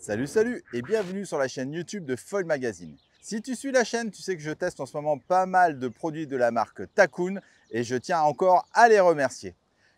Salut et bienvenue sur la chaîne YouTube de Foil Magazine. Si tu suis la chaîne, tu sais que je teste en ce moment pas mal de produits de la marque Takoun et je tiens encore à les remercier.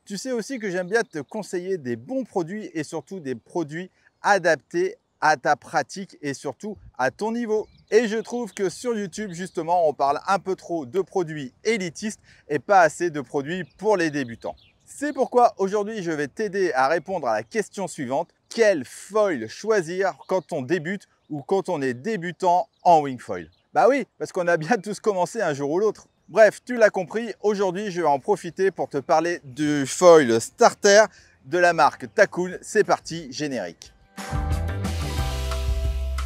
Tu sais aussi que j'aime bien te conseiller des bons produits et surtout des produits adaptés à ta pratique et surtout à ton niveau. Et je trouve que sur YouTube, justement, on parle un peu trop de produits élitistes et pas assez de produits pour les débutants. C'est pourquoi aujourd'hui, je vais t'aider à répondre à la question suivante. Quel foil choisir quand on débute ou quand on est débutant en wingfoil? Bah oui, parce qu'on a bien tous commencé un jour ou l'autre. Bref, tu l'as compris, aujourd'hui, je vais en profiter pour te parler du foil starter de la marque Takoun. C'est parti, générique.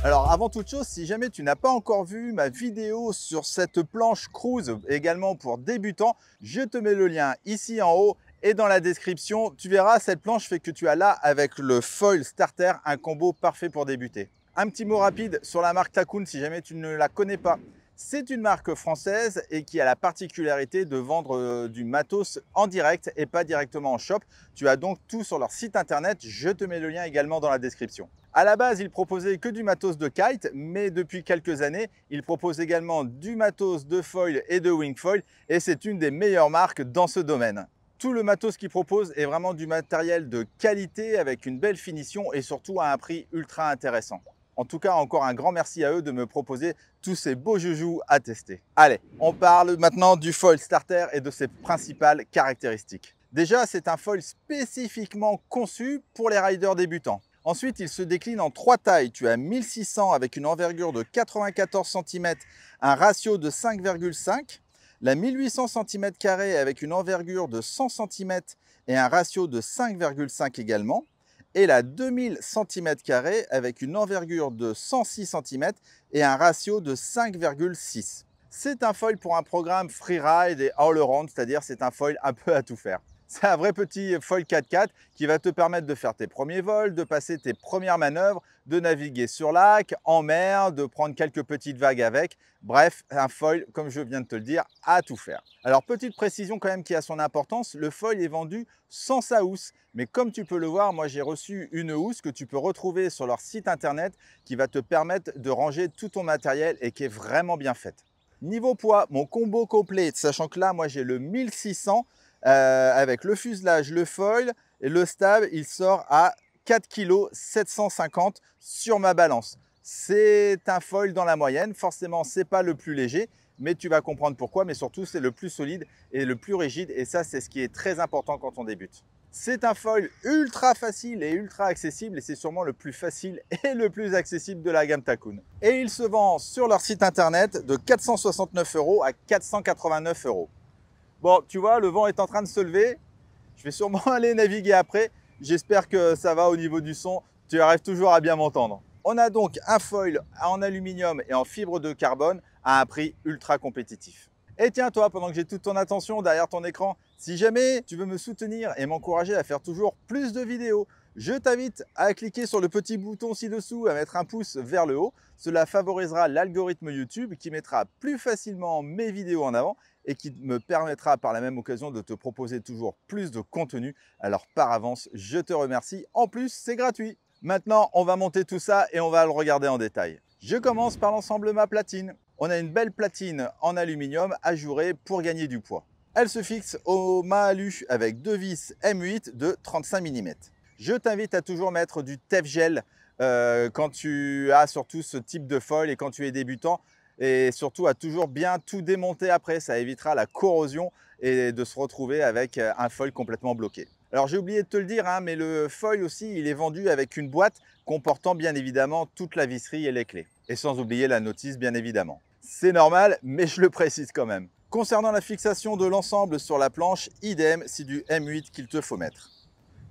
Alors avant toute chose, si jamais tu n'as pas encore vu ma vidéo sur cette planche cruise également pour débutants, je te mets le lien ici en haut et dans la description. Tu verras, cette planche fait que tu as là avec le foil starter un combo parfait pour débuter. Un petit mot rapide sur la marque Takoun si jamais tu ne la connais pas. C'est une marque française et qui a la particularité de vendre du matos en direct et pas directement en shop. Tu as donc tout sur leur site internet, je te mets le lien également dans la description. À la base, ils proposaient que du matos de kite, mais depuis quelques années, ils proposent également du matos de foil et de wingfoil et c'est une des meilleures marques dans ce domaine. Tout le matos qu'ils proposent est vraiment du matériel de qualité avec une belle finition et surtout à un prix ultra intéressant. En tout cas, encore un grand merci à eux de me proposer tous ces beaux joujoux à tester. Allez, on parle maintenant du foil starter et de ses principales caractéristiques. Déjà, c'est un foil spécifiquement conçu pour les riders débutants. Ensuite, il se décline en trois tailles. Tu as 1600 avec une envergure de 94 cm, un ratio de 5,5. La 1800 cm² avec une envergure de 100 cm et un ratio de 5,5 également. Et la 2000 cm² avec une envergure de 106 cm et un ratio de 5,6. C'est un foil pour un programme freeride et all-around, c'est-à-dire c'est un foil un peu à tout faire. C'est un vrai petit foil 4x4 qui va te permettre de faire tes premiers vols, de passer tes premières manœuvres, de naviguer sur lac, en mer, de prendre quelques petites vagues avec. Bref, un foil, comme je viens de te le dire, à tout faire. Alors, petite précision quand même qui a son importance, le foil est vendu sans sa housse. Mais comme tu peux le voir, moi j'ai reçu une housse que tu peux retrouver sur leur site internet qui va te permettre de ranger tout ton matériel et qui est vraiment bien faite. Niveau poids, mon combo complet, sachant que là, moi j'ai le 1600 avec le fuselage, le foil et le stab, il sort à 4,750 kg sur ma balance. C'est un foil dans la moyenne, forcément c'est pas le plus léger, mais tu vas comprendre pourquoi, mais surtout c'est le plus solide et le plus rigide et ça c'est ce qui est très important quand on débute. C'est un foil ultra facile et ultra accessible et c'est sûrement le plus facile et le plus accessible de la gamme Takoun. Et il se vend sur leur site internet de 469 € à 489 €. Bon, tu vois, le vent est en train de se lever. Je vais sûrement aller naviguer après. J'espère que ça va au niveau du son. Tu arrives toujours à bien m'entendre. On a donc un foil en aluminium et en fibre de carbone à un prix ultra compétitif. Et tiens, toi, pendant que j'ai toute ton attention derrière ton écran, si jamais tu veux me soutenir et m'encourager à faire toujours plus de vidéos, je t'invite à cliquer sur le petit bouton ci-dessous, à mettre un pouce vers le haut. Cela favorisera l'algorithme YouTube qui mettra plus facilement mes vidéos en avant et qui me permettra par la même occasion de te proposer toujours plus de contenu. Alors par avance, je te remercie. En plus, c'est gratuit. Maintenant, on va monter tout ça et on va le regarder en détail. Je commence par l'ensemble ma platine. On a une belle platine en aluminium ajourée pour gagner du poids. Elle se fixe au mât alu avec deux vis M8 de 35 mm. Je t'invite à toujours mettre du Tefgel quand tu as surtout ce type de foil et quand tu es débutant. Et surtout à toujours bien tout démonter après, ça évitera la corrosion et de se retrouver avec un foil complètement bloqué. Alors j'ai oublié de te le dire, hein, mais le foil aussi, il est vendu avec une boîte comportant bien évidemment toute la visserie et les clés. Et sans oublier la notice bien évidemment. C'est normal, mais je le précise quand même. Concernant la fixation de l'ensemble sur la planche, idem, c'est du M8 qu'il te faut mettre.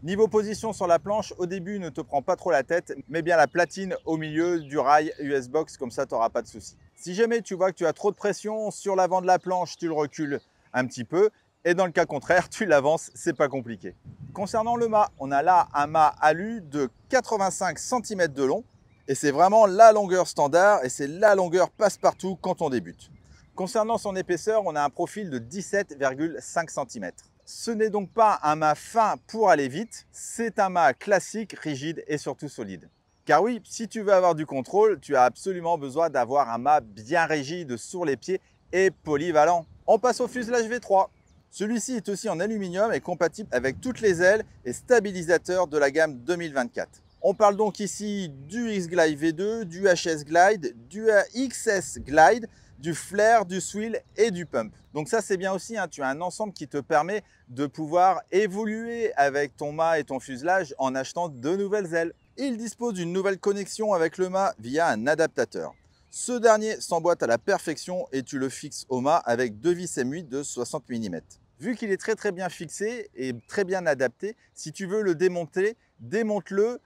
Niveau position sur la planche, au début, ne te prends pas trop la tête, mets bien la platine au milieu du rail US Box, comme ça, tu n'auras pas de souci. Si jamais tu vois que tu as trop de pression sur l'avant de la planche, tu le recules un petit peu. Et dans le cas contraire, tu l'avances, c'est pas compliqué. Concernant le mât, on a là un mât alu de 85 cm de long. Et c'est vraiment la longueur standard et c'est la longueur passe-partout quand on débute. Concernant son épaisseur, on a un profil de 17,5 cm. Ce n'est donc pas un mât fin pour aller vite, c'est un mât classique, rigide et surtout solide. Car oui, si tu veux avoir du contrôle, tu as absolument besoin d'avoir un mât bien rigide sur les pieds et polyvalent. On passe au fuselage V3. Celui-ci est aussi en aluminium et compatible avec toutes les ailes et stabilisateurs de la gamme 2024. On parle donc ici du X-Glide V2, du HS Glide, du XS Glide, du flare, du swill et du pump. Donc ça c'est bien aussi, hein, tu as un ensemble qui te permet de pouvoir évoluer avec ton mât et ton fuselage en achetant de nouvelles ailes. Il dispose d'une nouvelle connexion avec le mât via un adaptateur. Ce dernier s'emboîte à la perfection et tu le fixes au mât avec deux vis M8 de 60 mm. Vu qu'il est très bien fixé et très bien adapté, si tu veux le démonter, démonte-le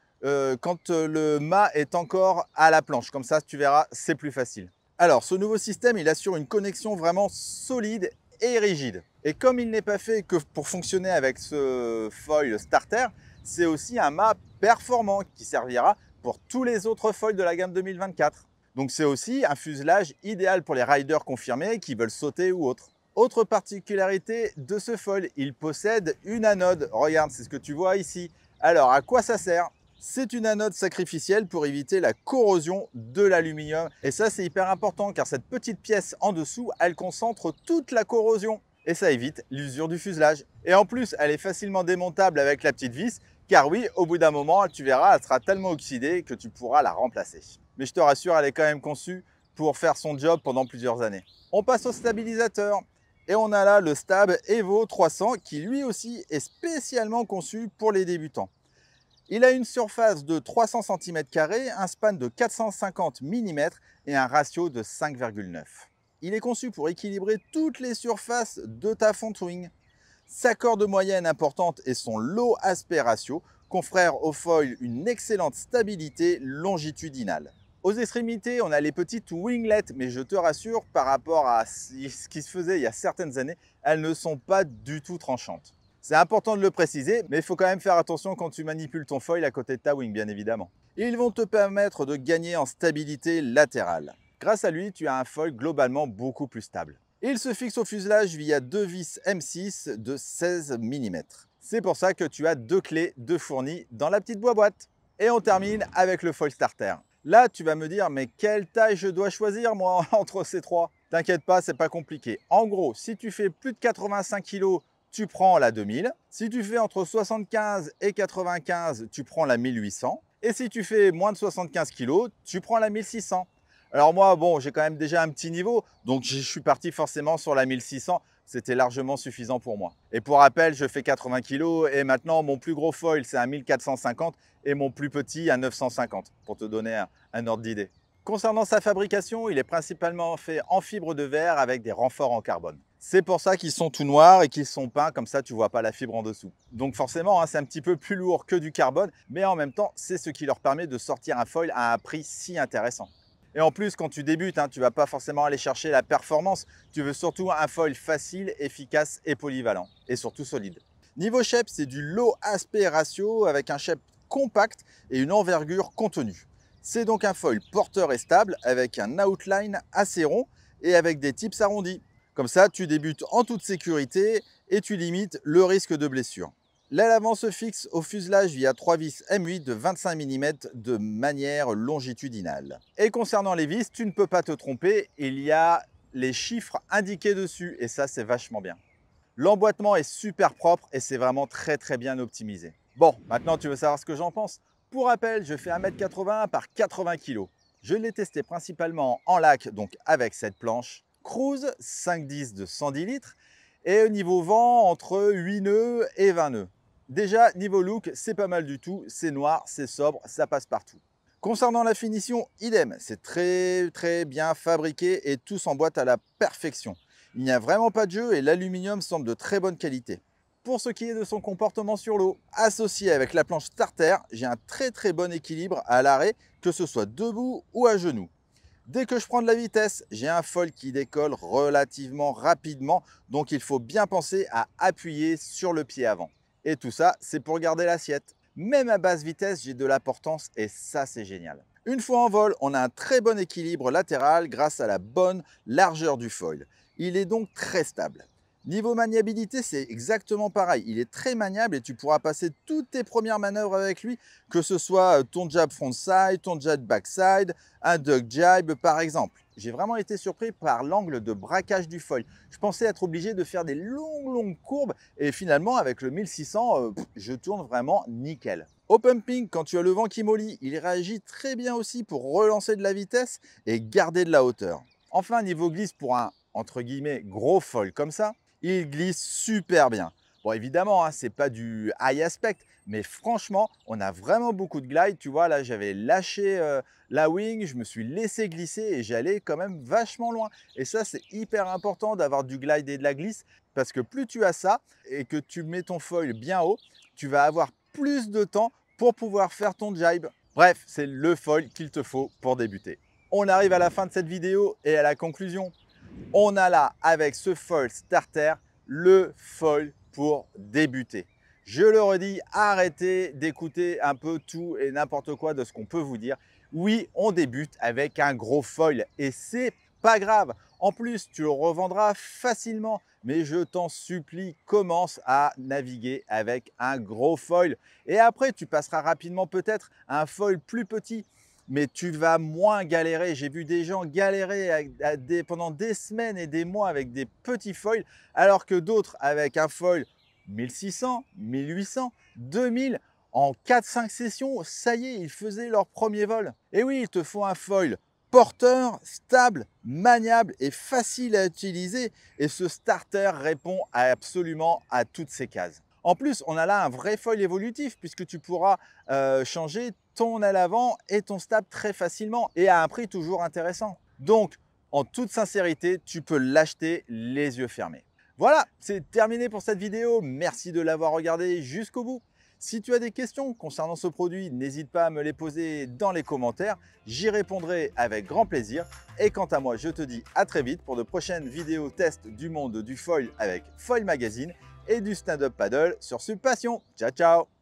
quand le mât est encore à la planche. Comme ça, tu verras, c'est plus facile. Alors, ce nouveau système, il assure une connexion vraiment solide et rigide. Et comme il n'est pas fait que pour fonctionner avec ce foil starter, c'est aussi un mât performant qui servira pour tous les autres foils de la gamme 2024. Donc c'est aussi un fuselage idéal pour les riders confirmés qui veulent sauter ou autre. Autre particularité de ce foil, il possède une anode. Regarde, c'est ce que tu vois ici. Alors, à quoi ça sert? C'est une anode sacrificielle pour éviter la corrosion de l'aluminium. Et ça, c'est hyper important car cette petite pièce en dessous, elle concentre toute la corrosion. Et ça évite l'usure du fuselage. Et en plus, elle est facilement démontable avec la petite vis. Car oui, au bout d'un moment, tu verras, elle sera tellement oxydée que tu pourras la remplacer. Mais je te rassure, elle est quand même conçue pour faire son job pendant plusieurs années. On passe au stabilisateur. Et on a là le Stab Evo 300 qui lui aussi est spécialement conçu pour les débutants. Il a une surface de 300 cm², un span de 450 mm et un ratio de 5,9. Il est conçu pour équilibrer toutes les surfaces de ta fonte wing. Sa corde moyenne importante et son low aspect ratio confèrent au foil une excellente stabilité longitudinale. Aux extrémités, on a les petites winglets, mais je te rassure, par rapport à ce qui se faisait il y a certaines années, elles ne sont pas du tout tranchantes. C'est important de le préciser, mais il faut quand même faire attention quand tu manipules ton foil à côté de ta wing, bien évidemment. Ils vont te permettre de gagner en stabilité latérale. Grâce à lui, tu as un foil globalement beaucoup plus stable. Il se fixe au fuselage via deux vis M6 de 16 mm. C'est pour ça que tu as deux clés de fournies dans la petite boîte. Et on termine avec le foil starter. Là, tu vas me dire, mais quelle taille je dois choisir, moi, entre ces trois? T'inquiète pas, c'est pas compliqué. En gros, si tu fais plus de 85 kg, tu prends la 2000. Si tu fais entre 75 et 95, tu prends la 1800. Et si tu fais moins de 75 kg, tu prends la 1600. Alors moi, bon, j'ai quand même déjà un petit niveau, donc je suis parti forcément sur la 1600. C'était largement suffisant pour moi. Et pour rappel, je fais 80 kg et maintenant, mon plus gros foil, c'est un 1450 et mon plus petit, un 950, pour te donner un ordre d'idée. Concernant sa fabrication, il est principalement fait en fibre de verre avec des renforts en carbone. C'est pour ça qu'ils sont tout noirs et qu'ils sont peints, comme ça tu ne vois pas la fibre en dessous. Donc forcément, hein, c'est un petit peu plus lourd que du carbone, mais en même temps, c'est ce qui leur permet de sortir un foil à un prix si intéressant. Et en plus, quand tu débutes, hein, tu ne vas pas forcément aller chercher la performance, tu veux surtout un foil facile, efficace et polyvalent, et surtout solide. Niveau shape, c'est du low aspect ratio avec un shape compact et une envergure contenue. C'est donc un foil porteur et stable avec un outline assez rond et avec des tips arrondis. Comme ça, tu débutes en toute sécurité et tu limites le risque de blessure. L'aile avant se fixe au fuselage via 3 vis M8 de 25 mm de manière longitudinale. Et concernant les vis, tu ne peux pas te tromper, il y a les chiffres indiqués dessus et ça c'est vachement bien. L'emboîtement est super propre et c'est vraiment très bien optimisé. Bon, maintenant tu veux savoir ce que j'en pense. Pour rappel, je fais 1m80 par 80 kg. Je l'ai testé principalement en lac, donc avec cette planche Cruise 510 de 110 litres et au niveau vent entre 8 nœuds et 20 nœuds. Déjà, niveau look, c'est pas mal du tout, c'est noir, c'est sobre, ça passe partout. Concernant la finition, idem, c'est très bien fabriqué et tout s'emboîte à la perfection. Il n'y a vraiment pas de jeu et l'aluminium semble de très bonne qualité. Pour ce qui est de son comportement sur l'eau, associé avec la planche starter, j'ai un très bon équilibre à l'arrêt, que ce soit debout ou à genoux. Dès que je prends de la vitesse, j'ai un foil qui décolle relativement rapidement, donc il faut bien penser à appuyer sur le pied avant. Et tout ça, c'est pour garder l'assiette. Même à basse vitesse, j'ai de la portance et ça, c'est génial. Une fois en vol, on a un très bon équilibre latéral grâce à la bonne largeur du foil. Il est donc très stable. Niveau maniabilité, c'est exactement pareil. Il est très maniable et tu pourras passer toutes tes premières manœuvres avec lui, que ce soit ton jab frontside, ton jab backside, un duck jab par exemple. J'ai vraiment été surpris par l'angle de braquage du foil. Je pensais être obligé de faire des longues courbes et finalement avec le 1600, je tourne vraiment nickel. Au pumping, quand tu as le vent qui mollit, il réagit très bien aussi pour relancer de la vitesse et garder de la hauteur. Enfin, niveau glisse pour un entre guillemets gros foil comme ça, il glisse super bien. Bon, évidemment, hein, c'est pas du high aspect, mais franchement, on a vraiment beaucoup de glide. Tu vois, là, j'avais lâché la wing, je me suis laissé glisser et j'allais quand même vachement loin. Et ça, c'est hyper important d'avoir du glide et de la glisse parce que plus tu as ça et que tu mets ton foil bien haut, tu vas avoir plus de temps pour pouvoir faire ton jibe. Bref, c'est le foil qu'il te faut pour débuter. On arrive à la fin de cette vidéo et à la conclusion. On a là, avec ce foil starter, le foil pour débuter. Je le redis, arrêtez d'écouter un peu tout et n'importe quoi de ce qu'on peut vous dire. Oui, on débute avec un gros foil et c'est pas grave. En plus, tu le revendras facilement. Mais je t'en supplie, commence à naviguer avec un gros foil. Et après, tu passeras rapidement peut-être à un foil plus petit. Mais tu vas moins galérer. J'ai vu des gens galérer pendant des semaines et des mois avec des petits foils, alors que d'autres avec un foil 1600, 1800, 2000, en 4-5 sessions, ça y est, ils faisaient leur premier vol. Et oui, il te faut un foil porteur, stable, maniable et facile à utiliser. Et ce starter répond absolument à toutes ces cases. En plus, on a là un vrai foil évolutif puisque tu pourras changer ton aile avant et ton stab très facilement et à un prix toujours intéressant. Donc, en toute sincérité, tu peux l'acheter les yeux fermés. Voilà, c'est terminé pour cette vidéo. Merci de l'avoir regardé jusqu'au bout. Si tu as des questions concernant ce produit, n'hésite pas à me les poser dans les commentaires. J'y répondrai avec grand plaisir. Et quant à moi, je te dis à très vite pour de prochaines vidéos test du monde du foil avec Foil Magazine et du stand-up paddle sur Subpassion. Ciao, ciao!